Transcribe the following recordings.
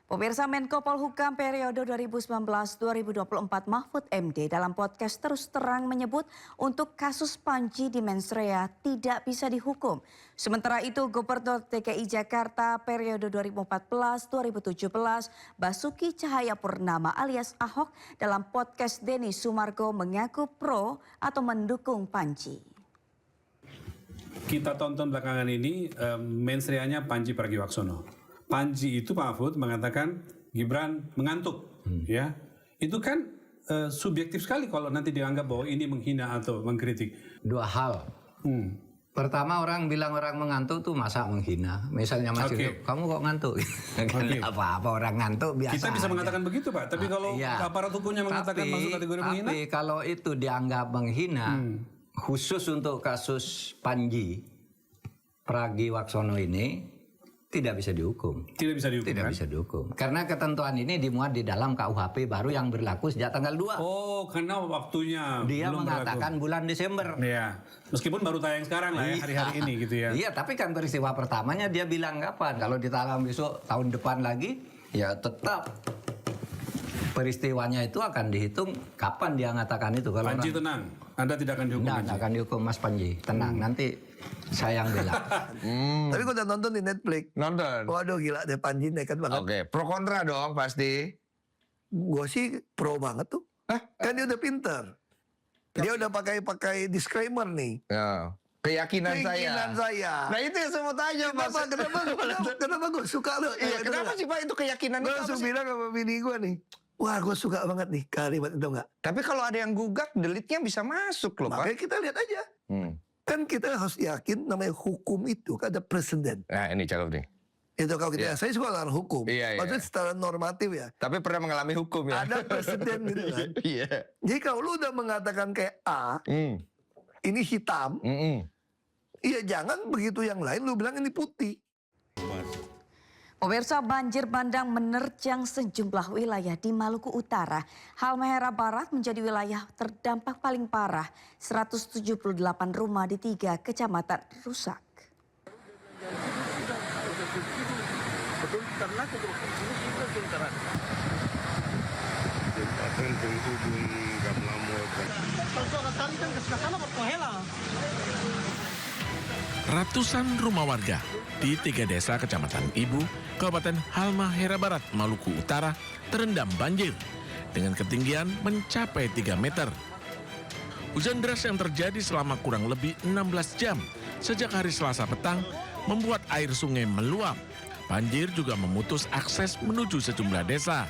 Pemirsa, Menko Polhukam periode 2019-2024 Mahfud MD dalam podcast Terus Terang menyebut untuk kasus Panji di Mensrea tidak bisa dihukum. Sementara itu Gubernur DKI Jakarta periode 2014-2017 Basuki Cahayapurnama alias Ahok dalam podcast Denny Sumargo mengaku pro atau mendukung Panji. Kita tonton belakangan ini mensreanya Panji Pragiwaksono. Panji itu Pak Mahfud mengatakan Gibran mengantuk, ya. Itu kan subjektif sekali kalau nanti dianggap bahwa ini menghina atau mengkritik. Dua hal. Pertama, orang bilang orang mengantuk tuh masa menghina. Misalnya Mas Yusuf, kamu kok ngantuk? Apa-apa orang ngantuk biasa. Kita bisa mengatakan begitu Pak, tapi kalau aparat hukumnya mengatakan masuk kategori menghina. Tapi kalau itu dianggap menghina, khusus untuk kasus Panji Pragiwaksono ini, tidak bisa dihukum. Tidak bisa dihukum. Tidak kan? bisa dihukum. Karena ketentuan ini dimuat di dalam KUHP baru yang berlaku sejak tanggal 2. Oh, karena waktunya dia belum mengatakan berlaku. Bulan Desember. Iya. Meskipun baru tayang sekarang lah ya, hari-hari ini gitu ya. Iya, tapi kan peristiwa pertamanya dia bilang kapan? Kalau ditayang besok tahun depan lagi, ya tetap peristiwanya itu akan dihitung kapan dia mengatakan itu. Kalau Panji tenang, Anda tidak akan dihukum. Tidak akan dihukum Mas Panji, tenang. Nanti saya yang bela. Tapi gue udah nonton di Netflix. Nonton. Waduh gila deh, Panji nekat banget. Oke, pro kontra dong pasti. Gue sih pro banget tuh. Kan dia udah pinter. Dia udah pakai disclaimer nih. Ya. Keyakinan saya. Nah itu yang saya mau tanya Mas. Kenapa gue suka lo? Iya, kenapa sih Pak itu keyakinan Gue itu apa langsung sih? bilang sama bini gue nih. Wah, gue suka banget nih kalimat itu enggak. Tapi kalau ada yang gugat, delete-nya bisa masuk loh Makanya Pak. kita lihat aja. Kan kita harus yakin namanya hukum itu kan ada presiden. Nah ini cakep nih. Itu kalau kita, saya suka dengan hukum. Iya, iya. Maksudnya secara normatif ya. Tapi pernah mengalami hukum ya. Ada presiden gitu kan. Iya. Jadi kalau lu udah mengatakan kayak A, ini hitam, iya jangan begitu yang lain lu bilang ini putih. Pemirsa, banjir bandang menerjang sejumlah wilayah di Maluku Utara. Halmahera Barat menjadi wilayah terdampak paling parah. 178 rumah di 3 kecamatan rusak. Ratusan rumah warga di 3 desa Kecamatan Ibu, Kabupaten Halmahera Barat, Maluku Utara terendam banjir dengan ketinggian mencapai 3 meter. Hujan deras yang terjadi selama kurang lebih 16 jam sejak hari Selasa petang membuat air sungai meluap. Banjir juga memutus akses menuju sejumlah desa.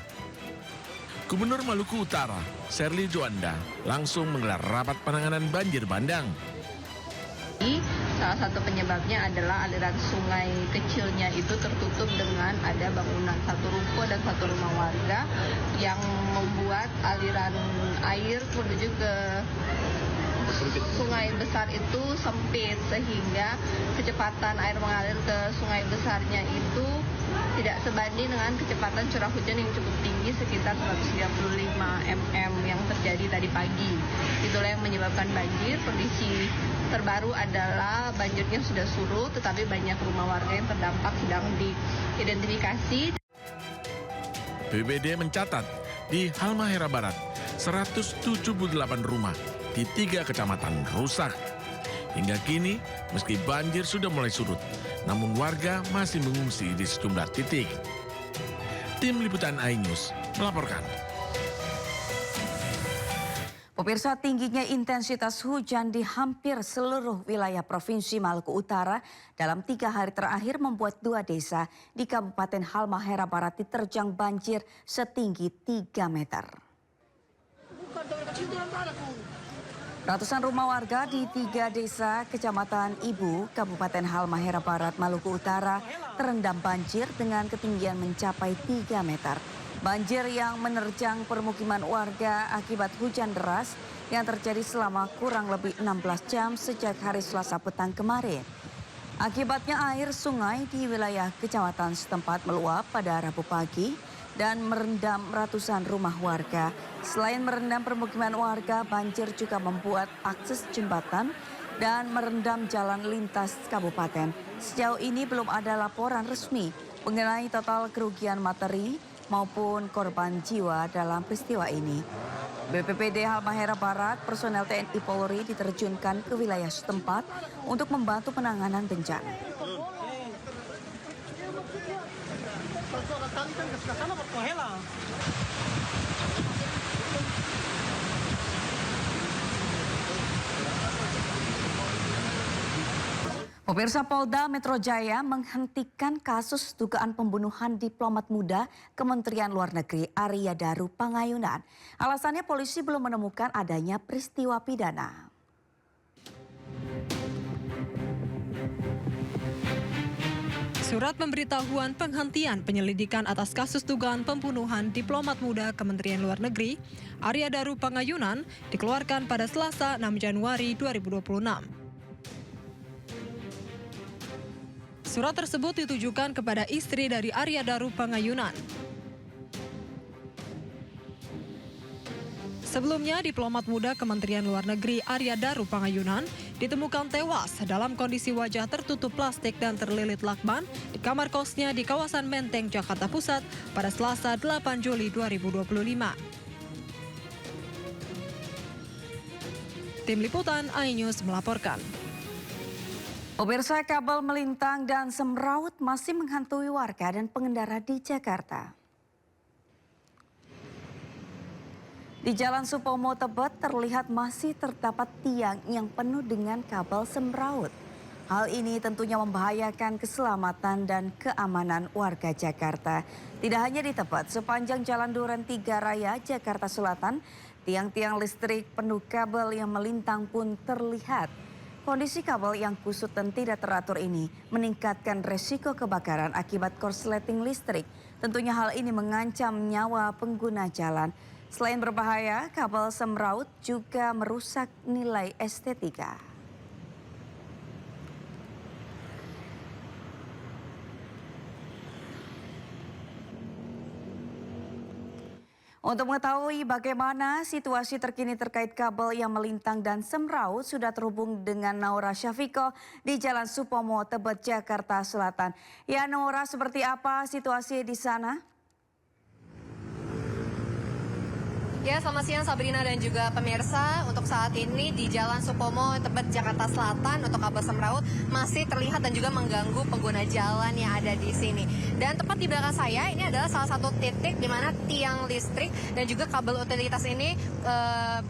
Gubernur Maluku Utara, Sherly Juanda, langsung menggelar rapat penanganan banjir bandang. Salah satu penyebabnya adalah aliran sungai kecilnya itu tertutup dengan ada bangunan satu ruko dan satu rumah warga yang membuat aliran air menuju ke sungai besar itu sempit sehingga kecepatan air mengalir ke sungai besarnya itu tidak sebanding dengan kecepatan curah hujan yang cukup tinggi sekitar 135 mm yang terjadi tadi pagi. Itulah yang menyebabkan banjir. Kondisi terbaru adalah banjirnya sudah surut tetapi banyak rumah warga yang terdampak sedang diidentifikasi. BPBD mencatat di Halmahera Barat 178 rumah di 3 kecamatan rusak. Hingga kini, meski banjir sudah mulai surut, namun warga masih mengungsi di sejumlah titik. Tim Liputan iNews melaporkan. Pemirsa, tingginya intensitas hujan di hampir seluruh wilayah Provinsi Maluku Utara dalam 3 hari terakhir membuat 2 desa di Kabupaten Halmahera Barat diterjang banjir setinggi 3 meter. Ratusan rumah warga di 3 desa Kecamatan Ibu, Kabupaten Halmahera Barat, Maluku Utara terendam banjir dengan ketinggian mencapai 3 meter. Banjir yang menerjang permukiman warga akibat hujan deras yang terjadi selama kurang lebih 16 jam sejak hari Selasa petang kemarin. Akibatnya air sungai di wilayah kecamatan setempat meluap pada Rabu pagi dan merendam ratusan rumah warga. Selain merendam permukiman warga, banjir juga membuat akses jembatan dan merendam jalan lintas kabupaten. Sejauh ini belum ada laporan resmi mengenai total kerugian materi maupun korban jiwa dalam peristiwa ini. BPBD Halmahera Barat, personel TNI Polri diterjunkan ke wilayah setempat untuk membantu penanganan bencana. Pemirsa, Polda Metro Jaya menghentikan kasus dugaan pembunuhan diplomat muda Kementerian Luar Negeri Arya Daru Pangayunan. Alasannya polisi belum menemukan adanya peristiwa pidana. Surat pemberitahuan penghentian penyelidikan atas kasus dugaan pembunuhan diplomat muda Kementerian Luar Negeri Arya Daru Pangayunan dikeluarkan pada Selasa 6 Januari 2026. Surat tersebut ditujukan kepada istri dari Arya Daru Pangayunan. Sebelumnya, diplomat muda Kementerian Luar Negeri Arya Daru Pangayunan ditemukan tewas dalam kondisi wajah tertutup plastik dan terlilit lakban di kamar kosnya di kawasan Menteng, Jakarta Pusat pada Selasa 8 Juli 2025. Tim Liputan iNews melaporkan. Pemirsa, kabel melintang dan semraut masih menghantui warga dan pengendara di Jakarta. Di Jalan Supomo, Tebet terlihat masih terdapat tiang yang penuh dengan kabel semraut. Hal ini tentunya membahayakan keselamatan dan keamanan warga Jakarta. Tidak hanya di Tebet, sepanjang Jalan Duren 3 Raya, Jakarta Selatan, tiang-tiang listrik penuh kabel yang melintang pun terlihat. Kondisi kabel yang kusut dan tidak teratur ini meningkatkan resiko kebakaran akibat korsleting listrik. Tentunya hal ini mengancam nyawa pengguna jalan. Selain berbahaya, kabel semraut juga merusak nilai estetika. Untuk mengetahui bagaimana situasi terkini terkait kabel yang melintang dan semraut, sudah terhubung dengan Naura Syafiko di Jalan Supomo, Tebet, Jakarta Selatan. Ya, Naura, seperti apa situasi di sana? Ya, selamat siang Sabrina dan juga pemirsa. Untuk saat ini di Jalan Supomo, Tebet, Jakarta Selatan, untuk kabel semraut masih terlihat dan juga mengganggu pengguna jalan yang ada di sini. Dan tepat di belakang saya ini adalah salah satu titik di mana tiang listrik dan juga kabel utilitas ini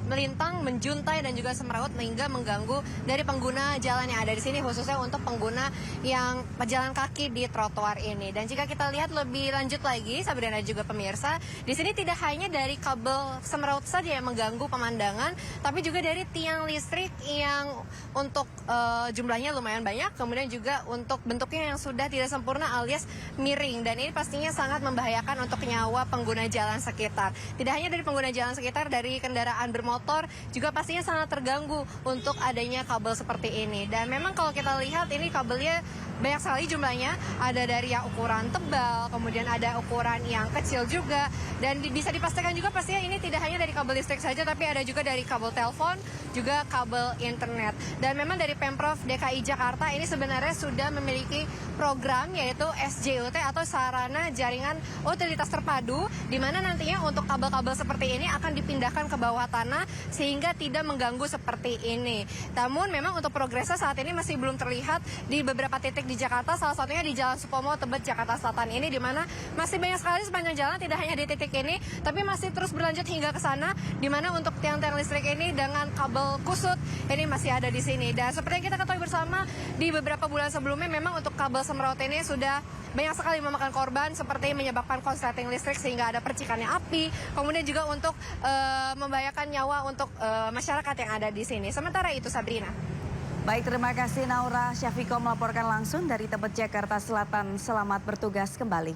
melintang, menjuntai dan juga semraut hingga mengganggu dari pengguna jalan yang ada di sini, khususnya untuk pengguna yang pejalan kaki di trotoar ini. Dan jika kita lihat lebih lanjut lagi, Sabrina dan juga pemirsa, di sini tidak hanya dari kabel semraut saja yang mengganggu pemandangan, tapi juga dari tiang listrik yang untuk jumlahnya lumayan banyak, kemudian juga untuk bentuknya yang sudah tidak sempurna alias miring, dan ini pastinya sangat membahayakan untuk nyawa pengguna jalan sekitar. Tidak hanya dari pengguna jalan sekitar, dari kendaraan bermotor juga pastinya sangat terganggu untuk adanya kabel seperti ini. Dan memang kalau kita lihat ini kabelnya banyak sekali jumlahnya, ada dari yang ukuran tebal, kemudian ada ukuran yang kecil juga, dan bisa dipastikan juga pastinya ini tidak hanya dari kabel listrik saja, tapi ada juga dari kabel telepon, juga kabel internet. Dan memang dari Pemprov DKI Jakarta ini sebenarnya sudah memiliki program yaitu SJUT atau Sarana Jaringan Utilitas Terpadu, di mana nantinya untuk kabel-kabel seperti ini akan dipindahkan ke bawah tanah sehingga tidak mengganggu seperti ini. Namun memang untuk progresnya saat ini masih belum terlihat di beberapa titik di Jakarta, salah satunya di Jalan Supomo, Tebet, Jakarta Selatan ini, di mana masih banyak sekali sepanjang jalan, tidak hanya di titik ini, tapi masih terus berlanjut hingga ke sana, di mana untuk tiang-tiang listrik ini dengan kabel kusut ini masih ada di sini. Dan seperti yang kita ketahui bersama, di beberapa bulan sebelumnya memang untuk kabel semraut ini sudah banyak sekali memakan korban, seperti menyebabkan korsleting listrik sehingga ada percikannya api, kemudian juga untuk membahayakan nyawa untuk masyarakat yang ada di sini. Sementara itu, Sabrina. Baik, terima kasih Naura Syafiko melaporkan langsung dari Tebet, Jakarta Selatan. Selamat bertugas kembali.